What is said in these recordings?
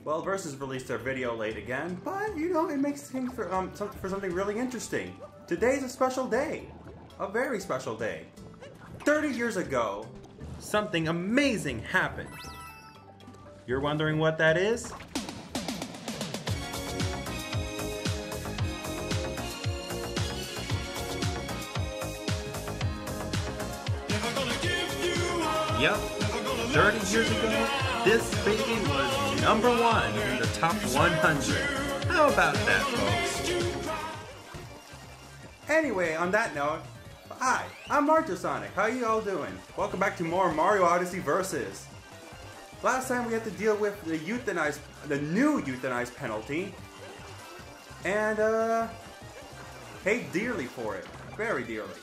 Well, Versus released their video late again, but you know, it makes things for something really interesting. Today's a special day. A very special day. 30 years ago, something amazing happened. You're wondering what that is? Yep, 30 years ago, this baby was #1 in the top 100. How about that, folks? Anyway, on that note, hi, I'm Mario Sonic. How you all doing? Welcome back to more Mario Odyssey Versus. Last time we had to deal with the new Euthanize penalty, and paid dearly for it, very dearly.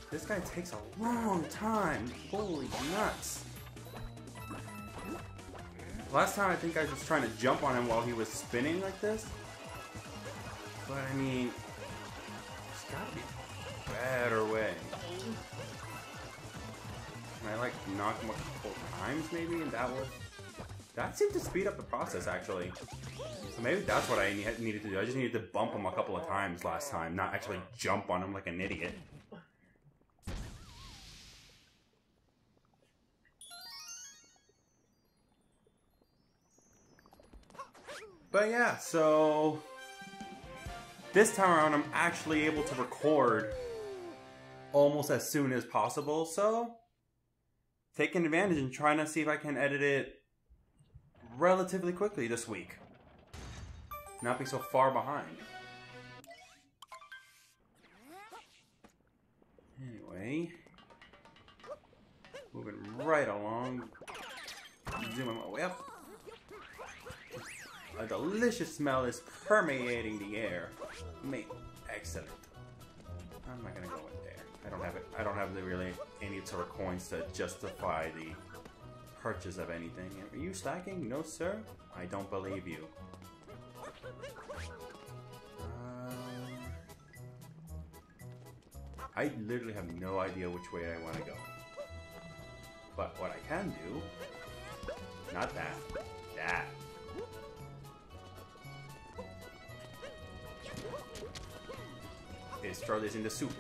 This guy takes a long time. Holy nuts. Last time I think I was trying to jump on him while he was spinning like this. But I mean, there's gotta be a better way. Can I like knock him a couple times maybe? And that seemed to speed up the process actually. So maybe that's what I needed to do. I just needed to bump him a couple of times last time, not actually jump on him like an idiot. But yeah, so this time around I'm actually able to record almost as soon as possible, so taking advantage and trying to see if I can edit it relatively quickly this week. Not be so far behind. Anyway, moving right along, zooming my way up. A delicious smell is permeating the air. Excellent. I'm not gonna go in there. I don't have really any sort of coins to justify the purchase of anything. Are you stacking? No, sir. I don't believe you. I literally have no idea which way I want to go. But what I can do, not that, that. Is throw this in the soup.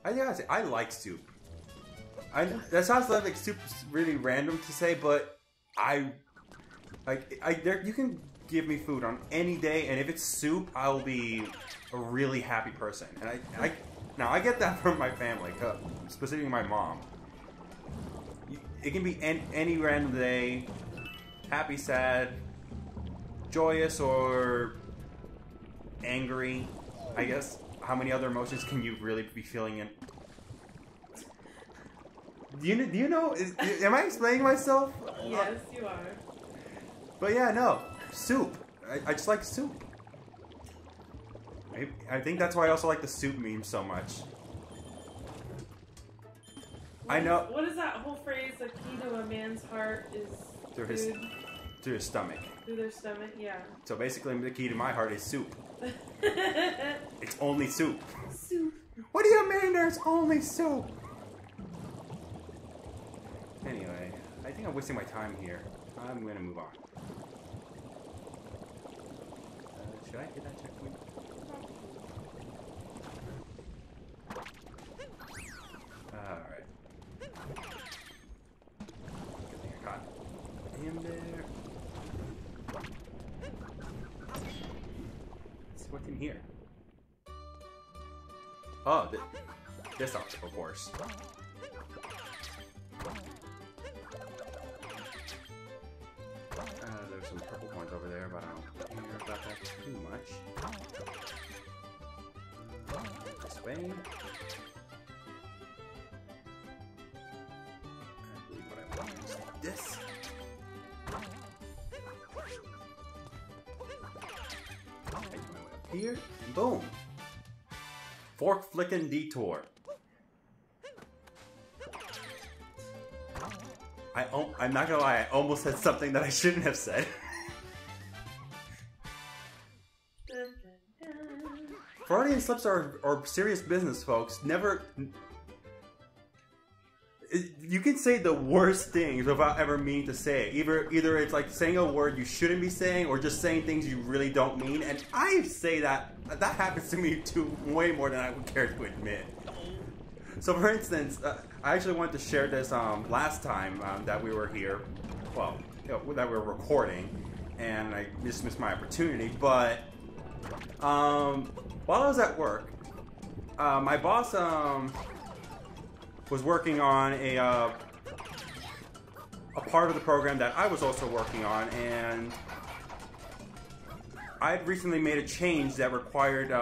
I gotta say, I like soup. That sounds like soup's really random to say, but you can give me food on any day, and if it's soup, I'll be a really happy person. And now I get that from my family, specifically my mom. It can be any random day, happy, sad, joyous, or angry, I guess. How many other emotions can you really be feeling in? Do you know? Am I explaining myself? Yes, you are. But yeah, no. Soup. I just like soup. I think that's why I also like the soup meme so much. I know. What is that whole phrase? The key to a man's heart is through his stomach. Through their stomach, yeah. So basically, the key to my heart is soup. It's only soup. Soup. What do you mean there's only soup? Anyway, I think I'm wasting my time here. I'm gonna move on. Should I get that checkpoint? Alright. Good thing I caught him there. What's in here? Oh, this obstacle course. There's some purple coins over there, but I don't care about that too much. This way. I believe what I want is this. Here, and boom. Fork flicking detour. I'm not gonna lie, I almost said something that I shouldn't have said. Freudian slips are serious business, folks. Never. you can say the worst things without ever meaning to say it. Either it's like saying a word you shouldn't be saying, or just saying things you really don't mean. And I say that happens to me too, way more than I would care to admit. So, for instance, I actually wanted to share this last time that we were here. Well, that we were recording, and I just missed my opportunity. But while I was at work, my boss was working on a part of the program that I was also working on, and I'd recently made a change that required.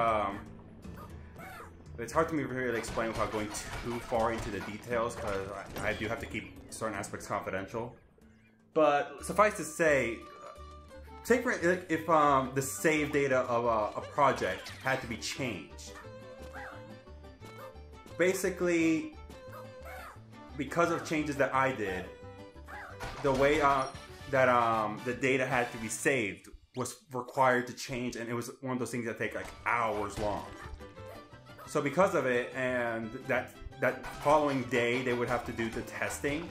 It's hard to me really to explain without going too far into the details, because I do have to keep certain aspects confidential. But suffice to say, take for if the save data of a project had to be changed. Basically, because of changes that I did, the way that the data had to be saved was required to change, and it was one of those things that take like hours long. So because of it, and that following day they would have to do the testing,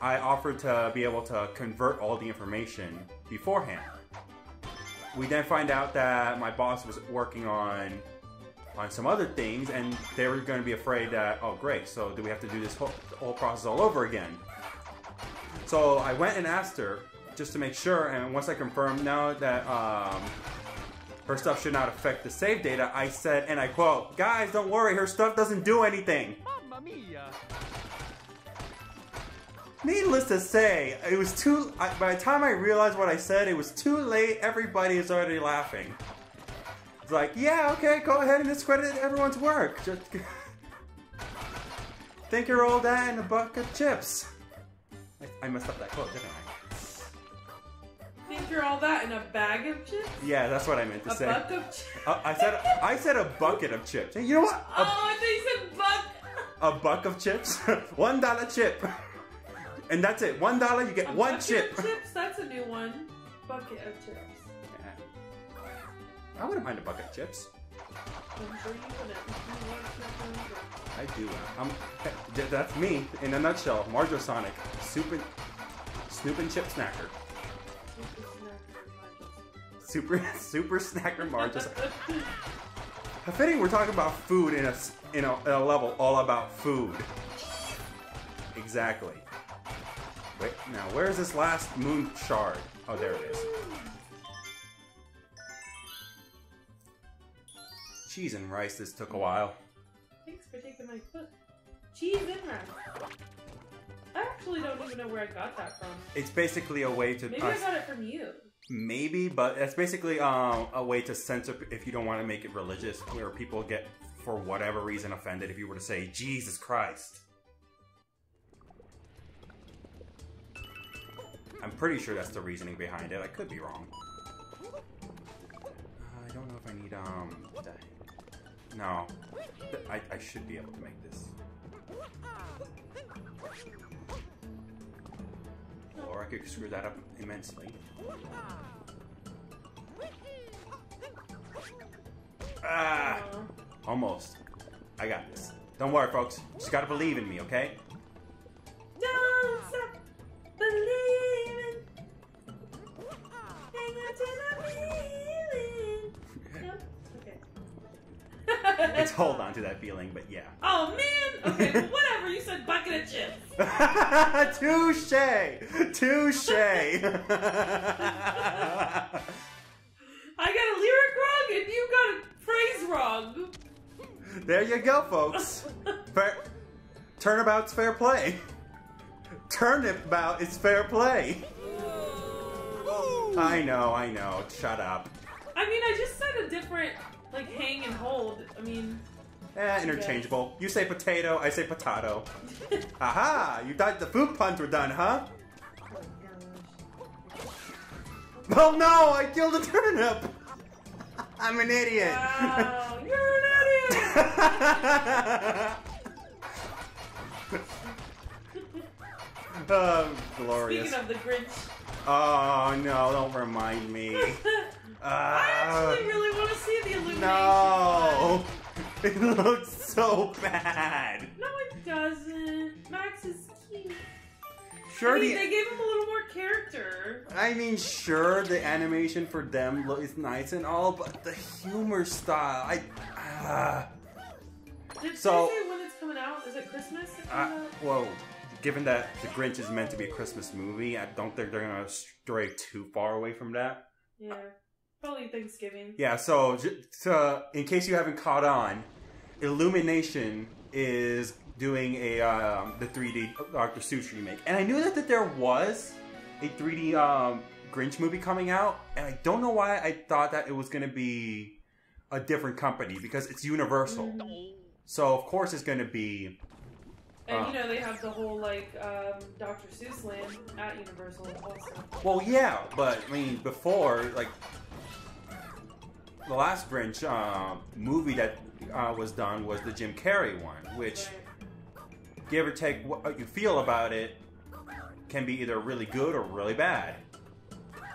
I offered to be able to convert all the information beforehand. We then find out that my boss was working on some other things, and they were going to be afraid that, oh great, so do we have to do this whole process all over again? So I went and asked her just to make sure, and once I confirmed no, that her stuff should not affect the save data, I said, and I quote, "Guys, don't worry, her stuff doesn't do anything." Mamma mia. Needless to say, it was by the time I realized what I said, it was too late. Everybody is already laughing. It's like, yeah, okay, go ahead and discredit everyone's work. Just think you're all that in a bucket of chips. I messed up that quote, didn't I? Think you're all that in a bag of chips? Yeah, that's what I meant to say. A bucket of chips? I said a bucket of chips. Hey, you know what? I thought you said buck. A buck of chips? $1 chip. And that's it. $1, you get one chip. Of chips? That's a new one. Bucket of chips. Yeah. I wouldn't mind a bucket of chips. I'm sure you wouldn't. I do. That's me in a nutshell. Mario Sonic, Snoop and Chip Snacker. Super Snacker Mario. I think we're talking about food in a level all about food. Exactly. Wait, now where's this last moon shard? Oh, there it is. Cheese and rice. This took a while. Thanks for taking my foot. Cheese and rice. I actually don't even know where I got that from. It's basically a way to. Maybe I got it from you. Maybe, but it's basically a way to censor if you don't want to make it religious, where people get, for whatever reason, offended if you were to say Jesus Christ. I'm pretty sure that's the reasoning behind it. I could be wrong. I don't know if I need no. I should be able to make this. Or I could screw that up immensely. Ah! Almost. I got this. Don't worry, folks. Just gotta believe in me, okay? Don't stop believing. Hang on to the feeling. Yep. Okay. It's hold on to that feeling, but yeah. Oh man! Okay, well, whatever. You said bucket of chips. Touche! Touche! I got a lyric wrong and you got a phrase wrong. There you go, folks. Turnabout's fair play. Turnabout is fair play. I know. Shut up. I mean, I just said a different, like, hang and hold. I mean... interchangeable. You say potato, I say potato. Aha! You thought the food puns were done, huh? Oh no! I killed a turnip! I'm an idiot! Wow, you're an idiot! Glorious. Speaking of the Grinch. Oh no, don't remind me. I actually really want to see the illumination. No! It looks so bad! No, it doesn't. Max is Sure, I mean, they gave him a little more character. I mean, sure, the animation for them is nice and all, but the humor style, Did So- they say when it's coming out? Is it Christmas? well, given that The Grinch is meant to be a Christmas movie, I don't think they're gonna stray too far away from that. Yeah, probably Thanksgiving. Yeah, so in case you haven't caught on, Illumination is doing the 3D Dr. Seuss remake, and I knew that there was a 3D Grinch movie coming out, and I don't know why I thought that it was gonna be a different company because it's Universal. Mm-hmm. So of course it's gonna be. And you know they have the whole like Dr. Seuss land at Universal also. Well, yeah, but I mean before like the last Grinch movie that was done was the Jim Carrey one, which give or take what you feel about it can be either really good or really bad.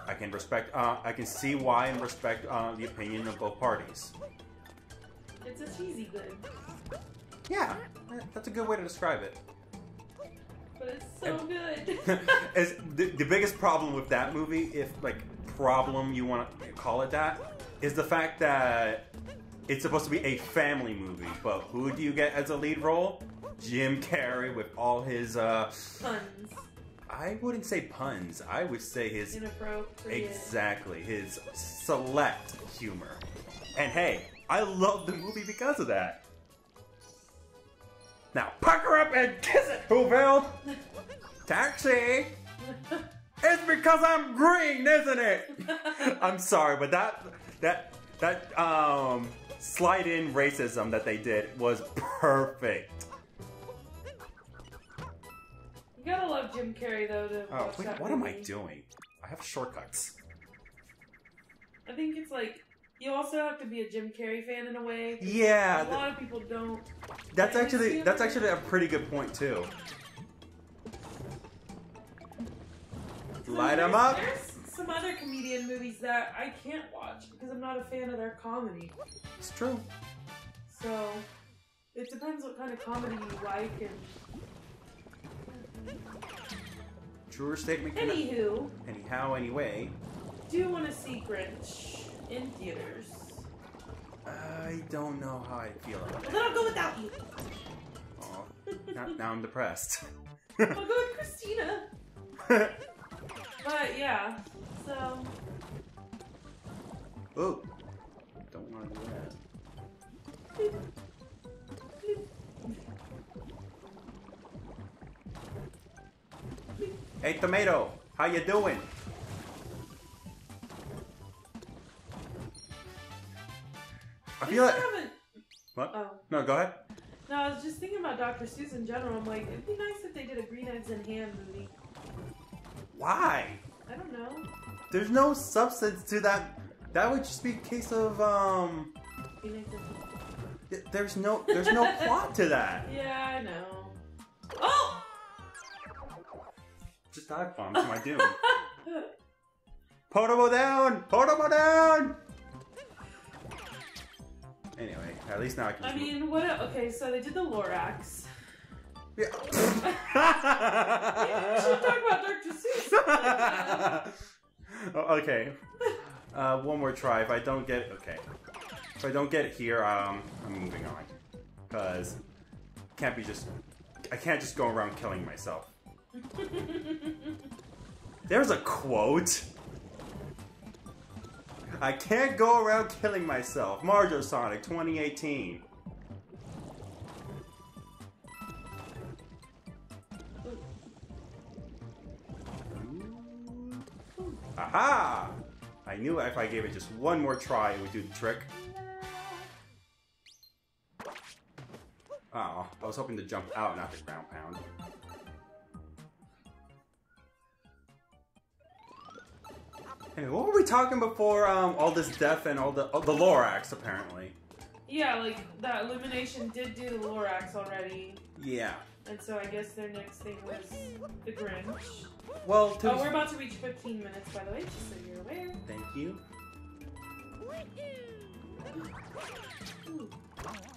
I can respect. I can see why and respect the opinion of both parties. It's a cheesy good. Yeah, that's a good way to describe it. But it's so good. As the biggest problem with that movie, if like problem you want to call it that, is the fact that it's supposed to be a family movie. But who do you get as a lead role? Jim Carrey with all his Puns. I wouldn't say puns. I would say his Inappropriate. exactly his select humor. And hey, I love the movie because of that. Now pucker up and kiss it, Whoville. Taxi. It's because I'm green, isn't it? I'm sorry, but that slide in racism that they did was perfect. You gotta love Jim Carrey though to Oh, watch wait, that what am I movie. doing? I have shortcuts. I think it's like you also have to be a Jim Carrey fan in a way. Yeah, A lot of people don't. that's Like, actually it's a pretty good point too. Light them up. There's some other comedian movies that I can't watch because I'm not a fan of their comedy. It's true. So it depends what kind of comedy you like and. Truer statement. Anywho, Anyhow, anyway. do want to see Grinch in theaters. I don't know how I feel about Well, it. then I'll go without you. Oh, now I'm depressed. I'll go with Christina. But yeah, so Oh, don't want to do that. Hey, Tomato, how you doing? I we feel like. still haven't. What? Oh. No, go ahead. No, I was just thinking about Dr. Seuss in general. I'm like, it'd be nice if they did a Green Eggs and Ham movie. Why? I don't know. There's no substance to that. That would just be a case of Green Eggs and Ham. There's no plot to that. Yeah, I know. Oh! Just dive bomb to my doom. Portable down! Portable down! Anyway, at least now I can. I mean, what? Okay, so they did the Lorax. Yeah. Maybe we should talk about Dr. Seuss. Okay. One more try. If I don't get it, okay. If I don't get it here, I'm moving on. Cause I can't just go around killing myself. There's a quote. I can't go around killing myself. Mario Sonic 2018. Aha! I knew if I gave it just one more try, it would do the trick. Oh, I was hoping to jump out, not the ground pound. Anyway, what were we talking before all this death and all the Lorax, apparently? Yeah, like, that Illumination did do the Lorax already. Yeah. And so I guess their next thing was the Grinch. Well, Oh, we're about to reach 15 minutes, by the way, just so you're aware. Thank you.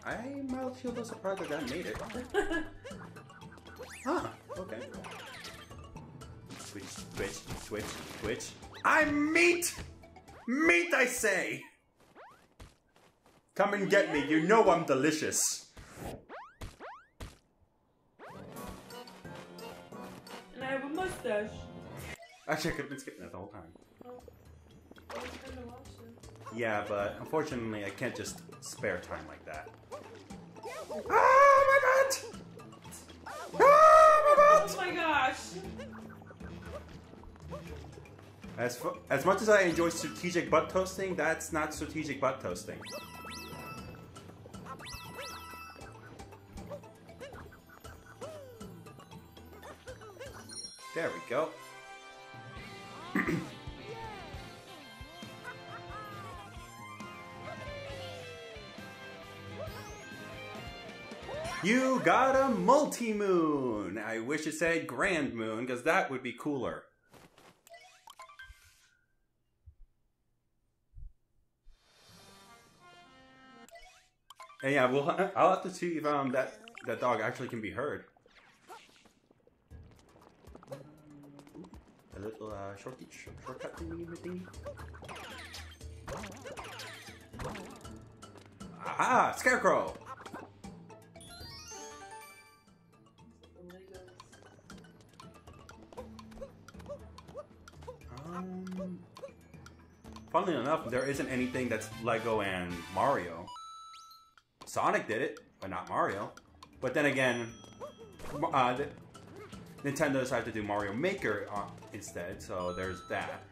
I might feel a little surprised that made it. Huh, okay. twitch, twitch, twitch. I'm meat! Meat, I say! Come and get me, you know I'm delicious. And I have a mustache. Actually, I could have been skipping that the whole time. Oh, I was trying to watch it. Yeah, but unfortunately, I can't just spare time like that. Oh my butt! Oh my butt! Oh my gosh! As much as I enjoy strategic butt toasting, that's not strategic butt toasting. There we go. You got a multi-moon! I wish it said grand moon, because that would be cooler. And yeah, I'll have to see if that dog actually can be heard. A little shortcut thingy. Aha! Scarecrow! Funnily enough, there isn't anything that's Lego and Mario. Sonic did it, but not Mario. But then again, Nintendo decided to do Mario Maker instead, so there's that.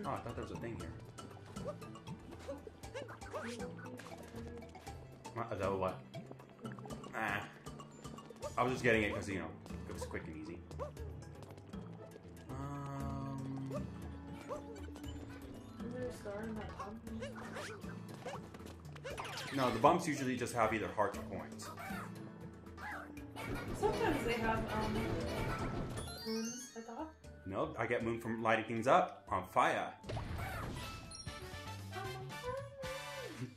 Oh, I thought there was a thing here. What? Ah. I was just getting it because, you know, it was quick and easy. No, the bumps usually just have either hearts or coins. Sometimes they have, moons, I thought. No, I get moon from lighting things up on fire.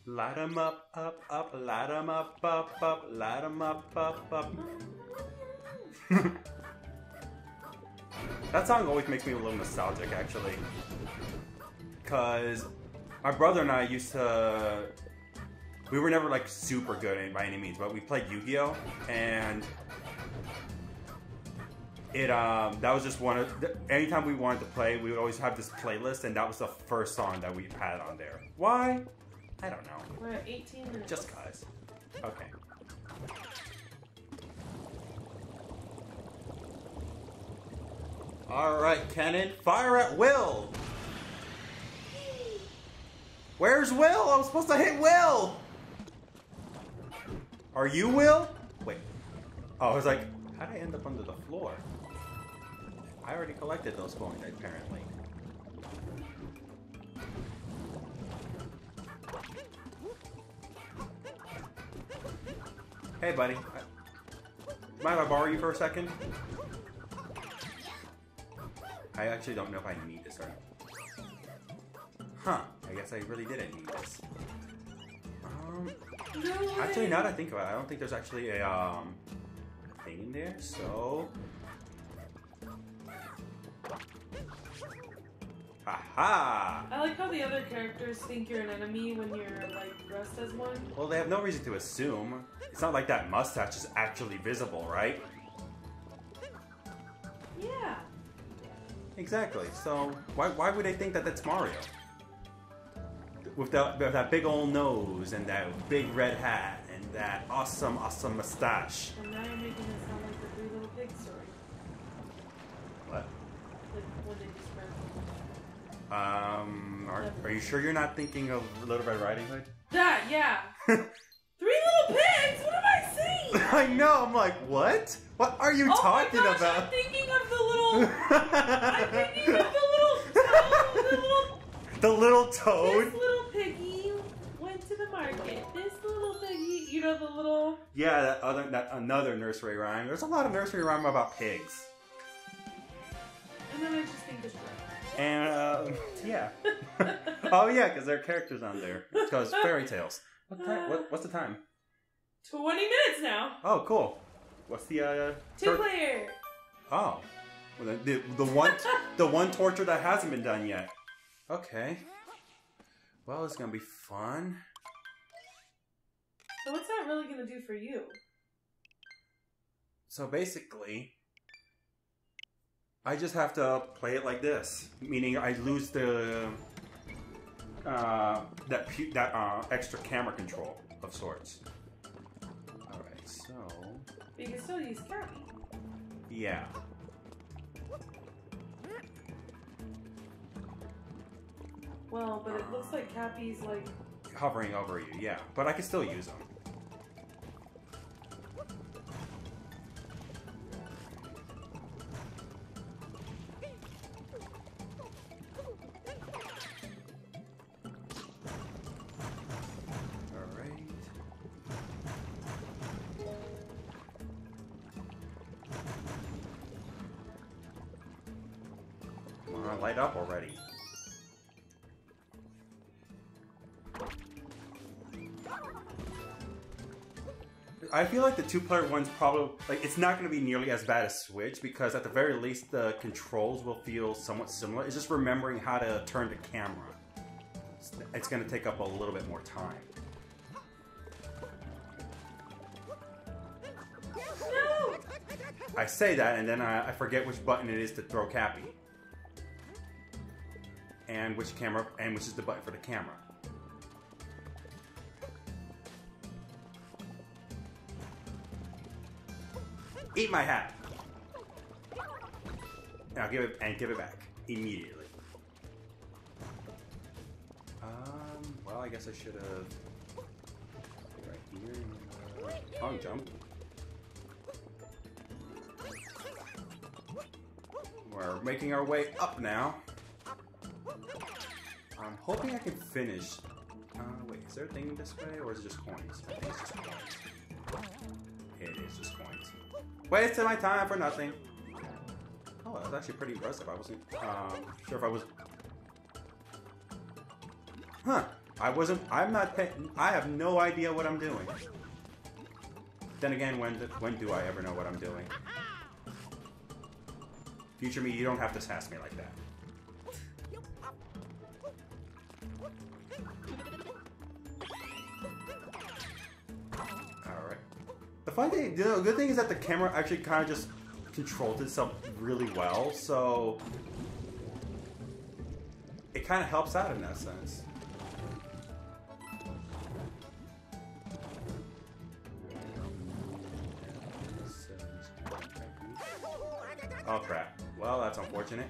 Light 'em up, up, light 'em up, light 'em up, up. That song always makes me a little nostalgic, actually. Because my brother and I used to... We were never, like, super good by any means, but we played Yu-Gi-Oh! And... that was just one of... Anytime we wanted to play, we would always have this playlist, and that was the first song that we had on there. Why? I don't know. We're at 18 minutes. Just cause. Okay. Alright, Cannon. Fire at Will! Where's Will? I was supposed to hit Will! Are you Will? Wait. Oh, I was like, how did I end up under the floor? I already collected those coins, apparently. Hey, buddy. Mind if I borrow you for a second? I actually don't know if I need this or not. Huh. I guess I really didn't need this. Actually, now that I think about it, I don't think there's actually a thing in there, so... Haha! I like how the other characters think you're an enemy when you're, like, dressed as one. Well, they have no reason to assume. It's not like that mustache is actually visible, right? Yeah. Exactly. So, why would they think that that's Mario? With that big old nose, and that big red hat, and that awesome mustache. And now you're making it sound like the Three Little Pigs story. What? Like, when they describe Are you sure you're not thinking of Little Red Riding Hood? that, yeah. Three Little Pigs? What am I saying? I know, I'm like, what? What are you talking my gosh, about? I'm thinking of the little... I'm thinking of the little toad, The little toad? This little piggy went to the market. This little piggy, you know, the little... Yeah, that another nursery rhyme. There's a lot of nursery rhyme about pigs. And then I just think of Shrek. And, yeah. Oh, yeah, because there are characters on there. Because fairy tales. What's the time? 20 minutes now. Oh, cool. What's the, Two-player. Oh. Well, the one torture that hasn't been done yet. Okay. Well, it's gonna be fun. So what's that really gonna do for you? So basically, I just have to play it like this, meaning I lose the extra camera control of sorts. All right, so But you can still use Cappy. yeah. Well, but it looks like Cappy's like Hovering over you, yeah, but I can still use them. Light up already. I feel like the two-player one's probably like it's not going to be nearly as bad as Switch because at the very least the controls will feel somewhat similar. It's just remembering how to turn the camera. It's going to take up a little bit more time. no. I say that and then I forget which button it is to throw Cappy. And which is the button for the camera. Eat my hat. Now give it back immediately. Well, I guess I should have right here. Long jump. We're making our way up now. I'm hoping I can finish. Wait, is there a thing this way, or is it just coins? I think it's just coins. It is just coins. Wasted my time for nothing. Oh, that was actually pretty impressive. I wasn't sure if I was. Huh? I'm not paying. I have no idea what I'm doing. Then again, when do I ever know what I'm doing? Future me, you don't have to sass me like that. Alright. The funny thing, the good thing is that the camera actually kind of just controlled itself really well, so it kind of helps out in that sense. Oh crap. Well, that's unfortunate.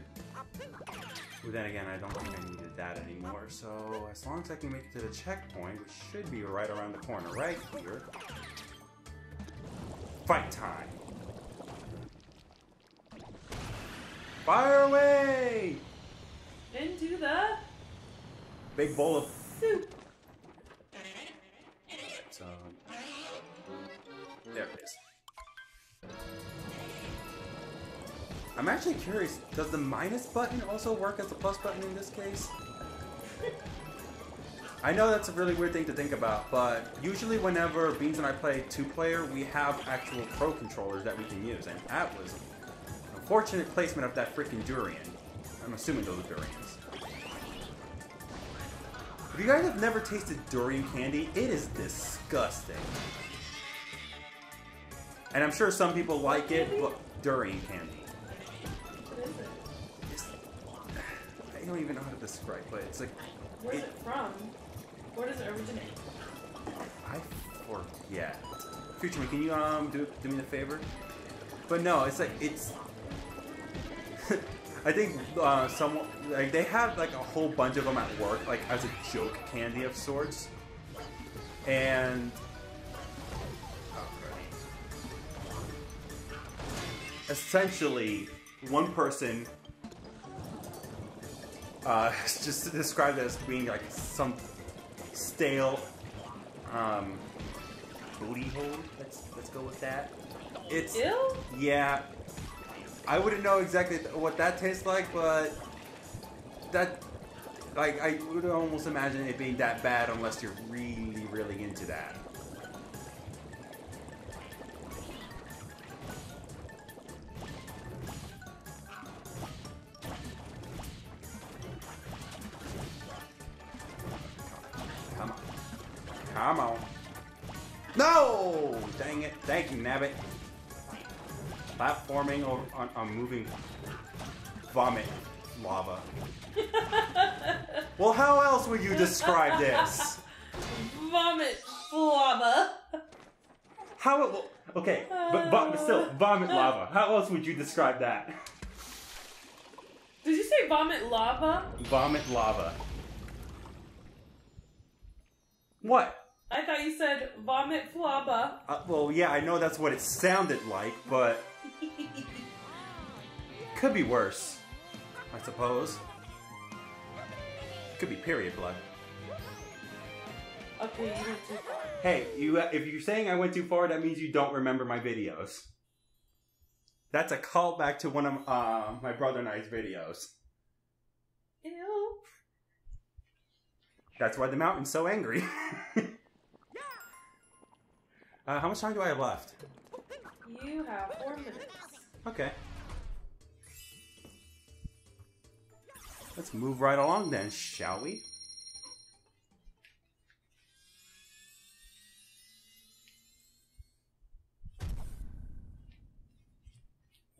But then again, I don't think I needed that anymore, so as long as I can make it to the checkpoint, which should be right around the corner, right here. Fight time! Fire away! Into the Big bowl of soup. So, there it is. I'm actually curious, does the minus button also work as the plus button in this case? I know that's a really weird thing to think about, but usually whenever Beans and I play two-player, we have actual pro controllers that we can use, and that was an unfortunate placement of that freaking durian. I'm assuming those are durians. If you guys have never tasted durian candy, it is disgusting. And I'm sure some people like it, but durian candy. I don't even know how to describe it. It's like... Where's it from? Where does it originate? I forget. Future me, can you do me the favor? But no, it's like it's. I think someone like they have like a whole bunch of them at work, like as a joke candy of sorts, and essentially one person just described it as being like some stale booty hole. Let's go with that. It's Ew? Yeah. I wouldn't know exactly what that tastes like, but that like I would almost imagine it being that bad unless you're really, really into that. Come on. No! Dang it. Thank you, Nabbit. Platforming on moving vomit lava. Well, how else would you describe this? Vomit lava. How it will... Okay, but still, vomit lava. How else would you describe that? Did you say vomit lava? Vomit lava. What? I thought you said vomit flaba. Well, yeah, I know that's what it sounded like, but... Could be worse, I suppose. Could be period blood. Okay, you went too far. Hey, if you're saying I went too far, that means you don't remember my videos. That's a callback to one of my brother and I's videos. Ew. That's why the mountain's so angry. How much time do I have left? You have 4 minutes. Okay. Let's move right along then, shall we?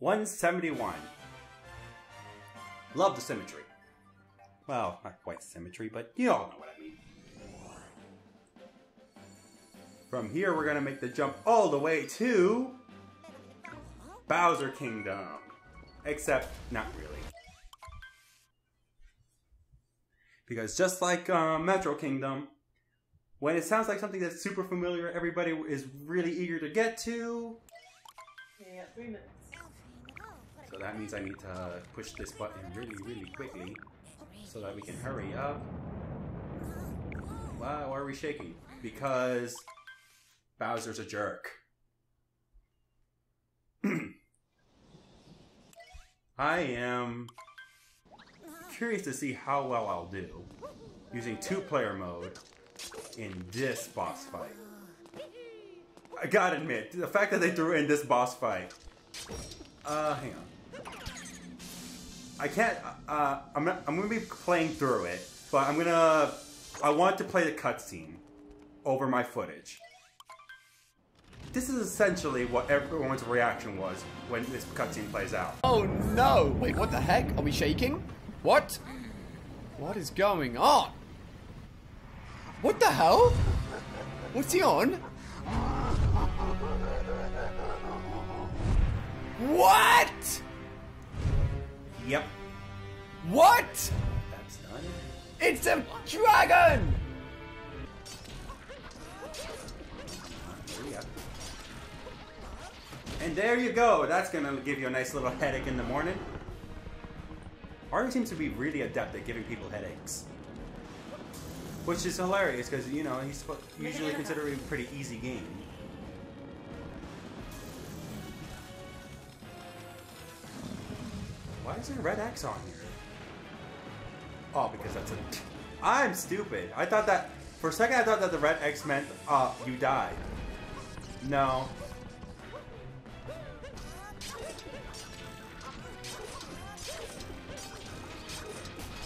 $171. Love the symmetry. Well, not quite symmetry, but you all know what I mean. From here, we're gonna make the jump all the way to Bowser Kingdom. Except, not really. Because just like Metro Kingdom, when it sounds like something that's super familiar, everybody is really eager to get to. Okay, you got 3 minutes. So that means I need to push this button really, really quickly so that we can hurry up. Wow, why are we shaking? Because Bowser's a jerk. I am curious to see how well I'll do using 2-player mode in this boss fight. I gotta admit, the fact that they threw in this boss fight. Hang on. I can't. I'm gonna be playing through it, but I want to play the cutscene over my footage. This is essentially what everyone's reaction was when this cutscene plays out. Oh no! Wait, what the heck? Are we shaking? What? What is going on? What the hell? What's he on? What? Yep. What? That's done. It's a dragon! And there you go. That's gonna give you a nice little headache in the morning. Mario seems to be really adept at giving people headaches. Which is hilarious because, you know, he's usually considered a pretty easy game. Why is there a red X on here? Oh, because that's a... I'm stupid. I thought that... For a second, I thought that the red X meant, you died. No.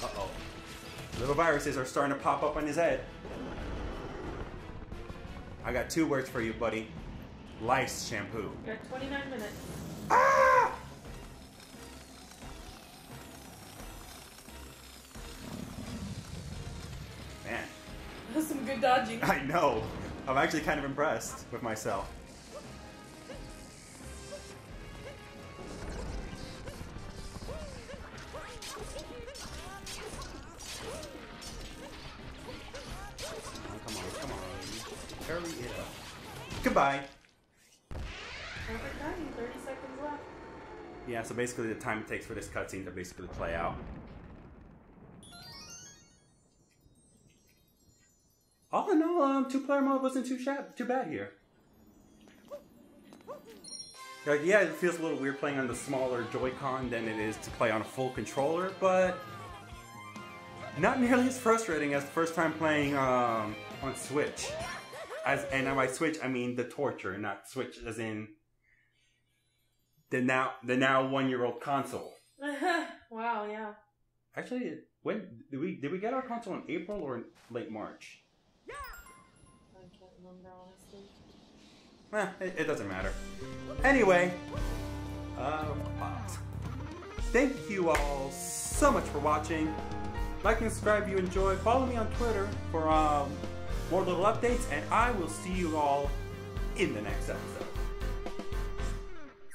Uh-oh. Little viruses are starting to pop up on his head. I got 2 words for you, buddy. Lice shampoo. You got 29 minutes. Ah! Man. That's some good dodging. I know. I'm actually kind of impressed with myself. Come on. Hurry it up. Goodbye. Perfect timing. 30 seconds left. Yeah, so basically the time it takes for this cutscene to basically play out. All in all, 2-player mode wasn't too bad here. Like, yeah, it feels a little weird playing on the smaller Joy-Con than it is to play on a full controller, but not nearly as frustrating as the first time playing on Switch. And by Switch, I mean the torture, not Switch as in the now 1-year-old console. Wow, yeah. Actually, when did we get our console in April or in late March? remember, honestly. It doesn't matter. Anyway, thank you all so much for watching. Like and subscribe if you enjoy. Follow me on Twitter for more little updates, and I will see you all in the next episode.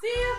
See ya!